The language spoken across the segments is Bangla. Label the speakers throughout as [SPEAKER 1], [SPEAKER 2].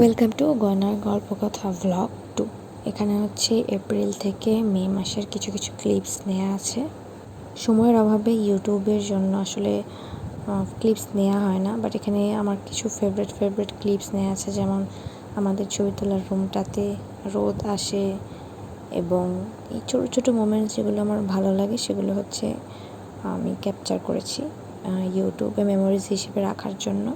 [SPEAKER 1] ওয়েলকাম টু গয়নার গল্পকথা ভ্লগ 2। এখানে হচ্ছে এপ্রিল থেকে মে মাসের কিছু কিছু ক্লিপস নেওয়া আছে। সময়ের অভাবে ইউটিউবের জন্য আসলে ক্লিপস নেওয়া হয় না, বাট এখানে আমার কিছু ফেভারিট ক্লিপস নেওয়া আছে। যেমন আমাদের ছবি তোলার রুমটাতে রোদ আসে এবং এই ছোটো ছোটো মোমেন্টস যেগুলো আমার ভালো লাগে সেগুলো হচ্ছে আমি ক্যাপচার করেছি ইউটিউবে মেমোরিজ হিসেবে রাখার জন্য।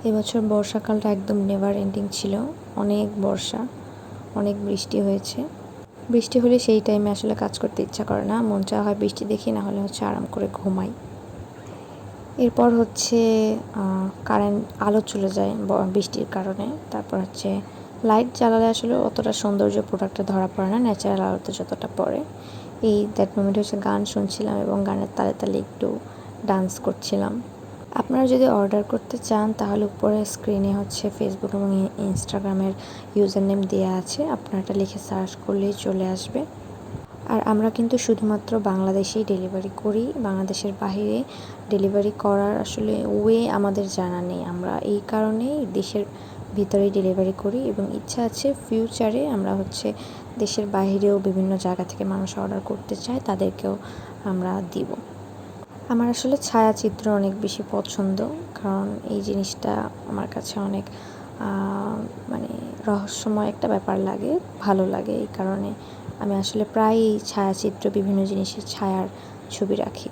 [SPEAKER 1] এবছর বর্ষাকালটা একদম নেভার এন্ডিং ছিল। অনেক বর্ষা, অনেক বৃষ্টি হয়েছে। বৃষ্টি হলে সেই টাইমে আসলে কাজ করতে ইচ্ছা করে না, মন চাওয়া হয় বৃষ্টি দেখি, না হলে হচ্ছে আরাম করে ঘুমাই। এরপর হচ্ছে কারেন্ট আলো চলে যায় বৃষ্টির কারণে। তারপর হচ্ছে লাইট জ্বালালে আসলে অতটা সৌন্দর্য প্রোডাক্টটা ধরা পড়ে না, ন্যাচারাল আলোতে যতটা পড়ে। এই দ্যাট মোমেন্ট হচ্ছে গান শুনছিলাম এবং গানের তালে তালে একটু ডান্স করছিলাম। আপনারা যদি অর্ডার করতে চান তাহলে উপরে স্ক্রিনে হচ্ছে ফেসবুক এবং ইনস্টাগ্রামের ইউজার নেম দেওয়া আছে, আপনারা এটা লিখে সার্চ করলেই চলে আসবে। আর আমরা কিন্তু শুধুমাত্র বাংলাদেশেই ডেলিভারি করি, বাংলাদেশের বাইরে ডেলিভারি করার আসলে ওয়ে আমাদের জানা নেই। আমরা এই কারণেই দেশের ভিতরেই ডেলিভারি করি এবং ইচ্ছা আছে ফিউচারে আমরা হচ্ছে দেশের বাইরেও বিভিন্ন জায়গা থেকে মানুষ অর্ডার করতে চায়, তাদেরকেও আমরা দিব। আমার আসলে ছায়াচিত্র অনেক বেশি পছন্দ, কারণ এই জিনিসটা আমার কাছে অনেক মানে রহস্যময় একটা ব্যাপার লাগে, ভালো লাগে। এই কারণে আমি আসলে প্রায়ই ছায়াচিত্র, বিভিন্ন জিনিসের ছায়ার ছবি রাখি।